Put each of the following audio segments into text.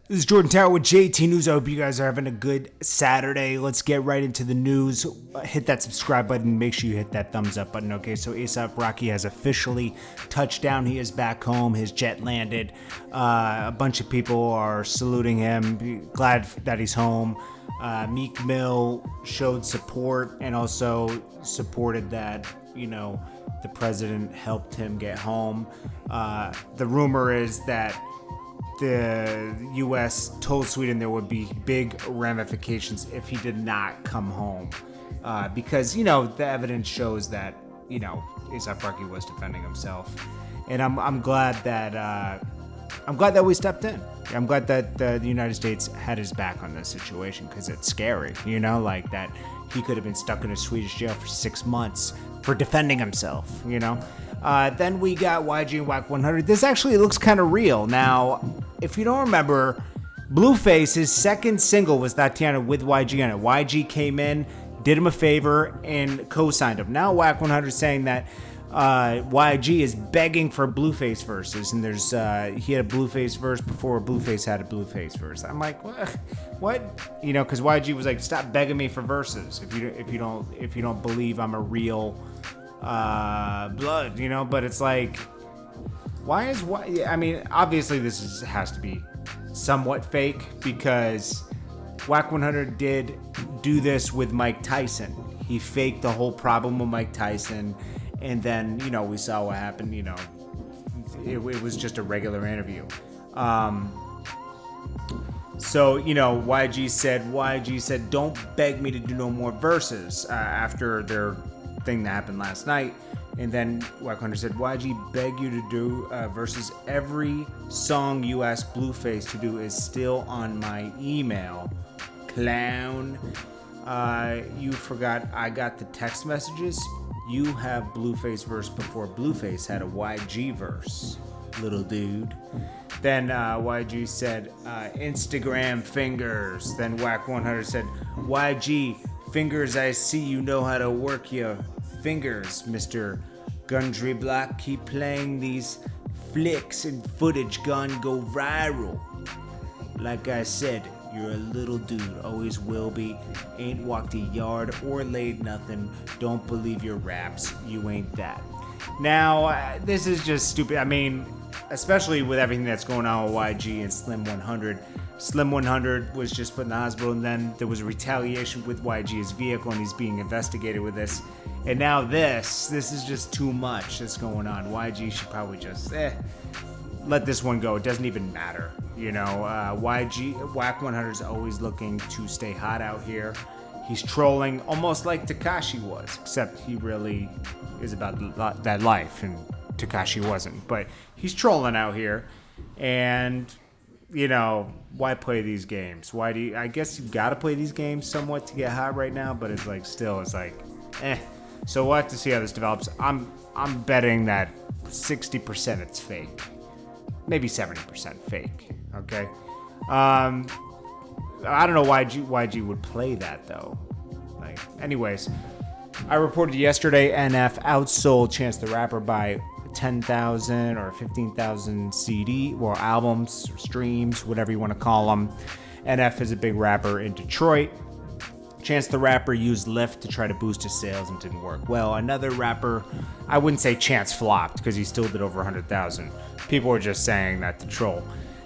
This is Jordan Tower with JT News. I hope you guys are having a good Saturday. Let's get right into the news. Hit that subscribe button. Make sure you hit that thumbs up button. Okay, so A$AP Rocky has officially touched down. He is back home. His jet landed. A bunch of people are saluting him. Glad that he's home. Meek Mill showed support and also supported that, the president helped him get home. The rumor is that the U.S. told Sweden there would be big ramifications if he did not come home, because the evidence shows that A$AP Rocky was defending himself, and I'm glad that we stepped in. I'm glad that the United States had his back on this situation, because it's scary, like that he could have been stuck in a Swedish jail for 6 months for defending himself. Then we got YG and Wack100. This actually looks kind of real. Now, if you don't remember, Blueface, his second single was Tatiana with YG on it. YG came in, did him a favor, and co-signed him. Now Wack100 is saying that YG is begging for Blueface verses, and there's he had a Blueface verse before Blueface had a Blueface verse. I'm like, what? Because YG was like, stop begging me for verses if you don't believe I'm a real blood, but it's like, obviously this has to be somewhat fake, because Wack100 did do this with Mike Tyson. He faked the whole problem with Mike Tyson, and then we saw what happened. It was just a regular interview. So YG said don't beg me to do no more verses after their thing that happened last night. And then Wack100 said, YG beg you to do verses. Every song you ask Blueface to do is still on my email. Clown. You forgot I got the text messages. You have Blueface verse before Blueface had a YG verse, little dude. Then YG said, Instagram fingers. Then Wack100 said, YG fingers, I see you know how to work your fingers, Mr. Gundry Block. Keep playing these flicks and footage gonna go viral. Like I said, you're a little dude, always will be. Ain't walked a yard or laid nothing. Don't believe your raps, you ain't that. Now, this is just stupid. Especially with everything that's going on with YG and Slim 100. Slim 100 was just put in the hospital, and then there was a retaliation with YG's vehicle, and he's being investigated with this. And now this is just too much that's going on. YG should probably just let this one go. It doesn't even matter. Wack100 is always looking to stay hot out here. He's trolling almost like Tekashi was, except he really is about that life, and Tekashi wasn't. But he's trolling out here, and why play these games? I guess you gotta play these games somewhat to get hot right now, but it's like, So we'll have to see how this develops. I'm betting that 60% it's fake. Maybe 70% fake. Okay. I don't know why YG would play that though. Anyways, I reported yesterday NF outsold Chance the Rapper by 10,000 or 15,000 albums or streams, whatever you want to call them. NF is a big rapper in Detroit. Chance the Rapper used Lyft to try to boost his sales and didn't work well. Another rapper, I wouldn't say Chance flopped because he still did over 100,000. People were just saying that to troll.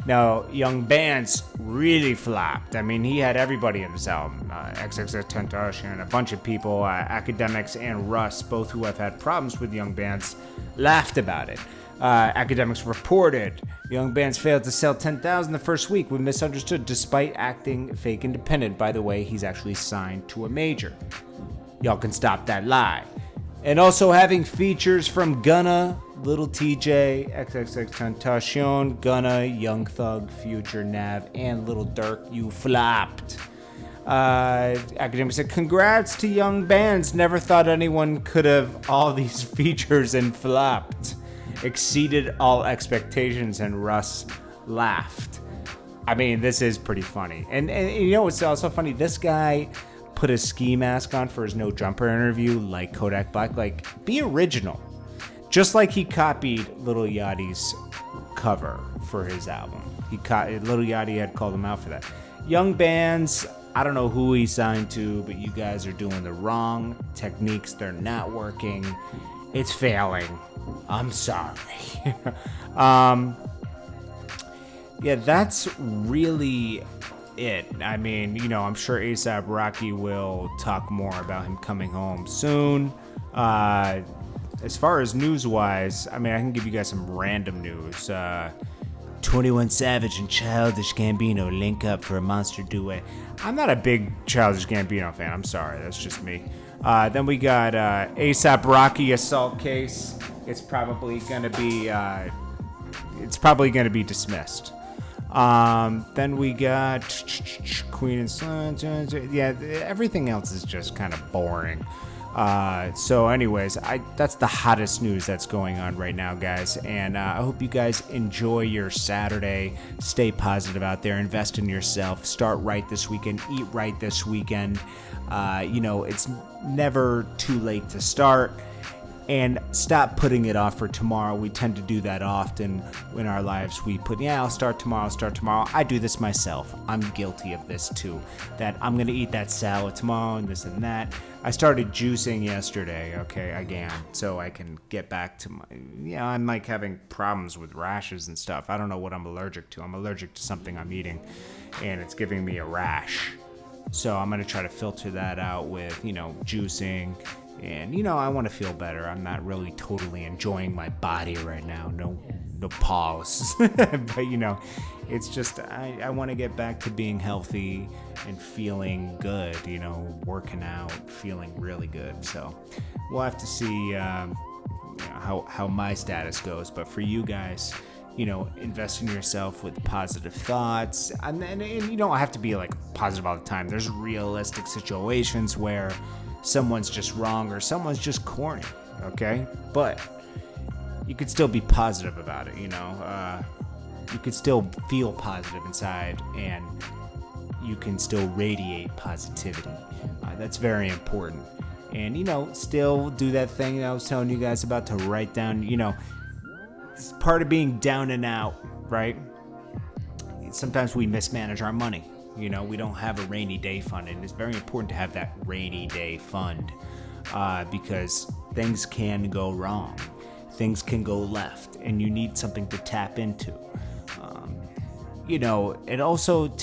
Now, Young Band's really flopped. He had everybody in his album. XXXTentacion, a bunch of people, Akademiks and Russ, both who have had problems with Young Band's, laughed about it. Akademiks reported Young Band's failed to sell 10,000 the first week. We misunderstood despite acting fake independent. By the way, he's actually signed to a major. Y'all can stop that lie. And also having features from Gunna, Little TJ, XXXTentacion, Gunna, Young Thug, Future, Nav, and Lil Durk. You flopped. Akademiks said, congrats to Young Bands. Never thought anyone could have all these features and flopped. Exceeded all expectations, and Russ laughed. This is pretty funny. And it's also funny, this guy put a ski mask on for his No Jumper interview like Kodak Black. Be original. Just like he copied Lil Yachty's cover for his album. Lil Yachty had called him out for that. Young bands, I don't know who he signed to, but you guys are doing the wrong techniques. They're not working. It's failing. I'm sorry. Yeah, that's really it. I mean, I'm sure A$AP Rocky will talk more about him coming home soon. As far as news-wise, I mean, I can give you guys some random news. 21 Savage and Childish Gambino link up for a monster duet. I'm not a big Childish Gambino fan. I'm sorry. That's just me. Then we got A$AP Rocky assault case. It's probably going to be dismissed. Then we got Queen and Son. Yeah, everything else is just kind of boring. So anyways, that's the hottest news that's going on right now, guys. And I hope you guys enjoy your Saturday. Stay positive out there. Invest in yourself. Start right this weekend. Eat right this weekend. It's never too late to start. And stop putting it off for tomorrow. We tend to do that often in our lives. We put, I'll start tomorrow. I do this myself. I'm guilty of this too. That I'm going to eat that salad tomorrow and this and that. I started juicing yesterday, again, so I can get back to I'm like having problems with rashes and stuff. I don't know what I'm allergic to. I'm allergic to something I'm eating, and it's giving me a rash. So I'm going to try to filter that out with, juicing. And, I want to feel better. I'm not really totally enjoying my body right now. No pause. But, it's just, I want to get back to being healthy and feeling good, working out, feeling really good. So we'll have to see how my status goes. But for you guys, invest in yourself with positive thoughts. And you don't have to be like positive all the time. There's realistic situations where someone's just wrong or someone's just corny, okay? But you could still be positive about it, you could still feel positive inside, and you can still radiate positivity. That's very important. And, still do that thing that I was telling you guys about, to write down, it's part of being down and out, right? Sometimes we mismanage our money. We don't have a rainy day fund, and it's very important to have that rainy day fund because things can go wrong. Things can go left, and you need something to tap into. It also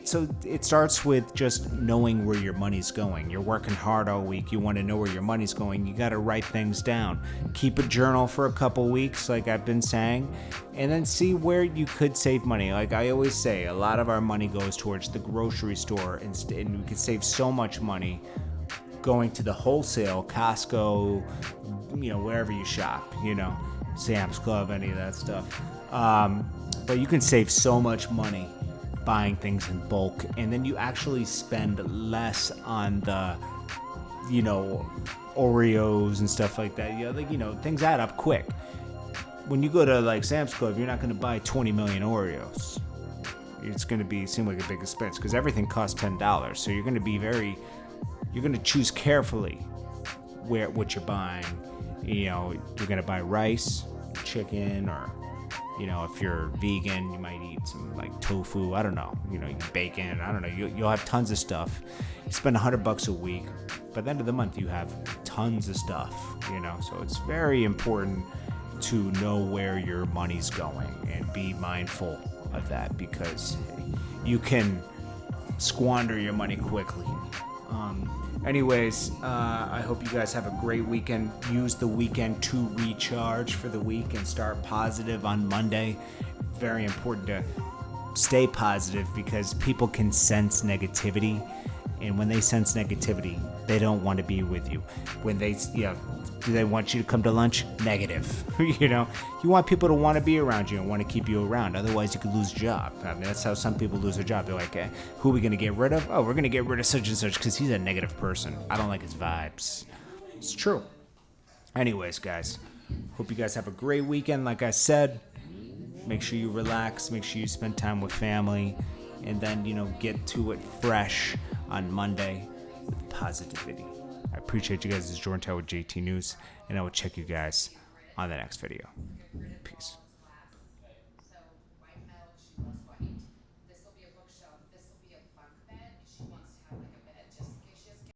so it starts with just knowing where your money's going. You're working hard all week. You want to know where your money's going. You got to write things down. Keep a journal for a couple weeks, like I've been saying, and then see where you could save money. Like I always say, a lot of our money goes towards the grocery store, and we could save so much money going to the wholesale, Costco, wherever you shop, Sam's Club, any of that stuff. But you can save so much money buying things in bulk, and then you actually spend less on the Oreos and stuff like that. Things add up quick. When you go to like Sam's Club, you're not going to buy 20 million Oreos. It's going to seem like a big expense because everything costs $10. So you're going to choose carefully what you're buying. You're going to buy rice, chicken, or if you're vegan, you might eat some like tofu. I don't know. You eat bacon. I don't know. You'll have tons of stuff. You spend $100 a week. By the end of the month, you have tons of stuff. So it's very important to know where your money's going and be mindful of that, because you can squander your money quickly. Anyways, I hope you guys have a great weekend. Use the weekend to recharge for the week and start positive on Monday. Very important to stay positive because people can sense negativity. And when they sense negativity, they don't want to be with you. When they, do they want you to come to lunch? Negative. You want people to want to be around you and want to keep you around. Otherwise, you could lose your job. I mean, that's how some people lose their job. They're like, who are we going to get rid of? Oh, we're going to get rid of such and such because he's a negative person. I don't like his vibes. It's true. Anyways, guys, hope you guys have a great weekend. Like I said, make sure you relax. Make sure you spend time with family. And then, get to it fresh on Monday with positivity. I appreciate you guys. This is JordanTower with JT News, and I will check you guys on the next video.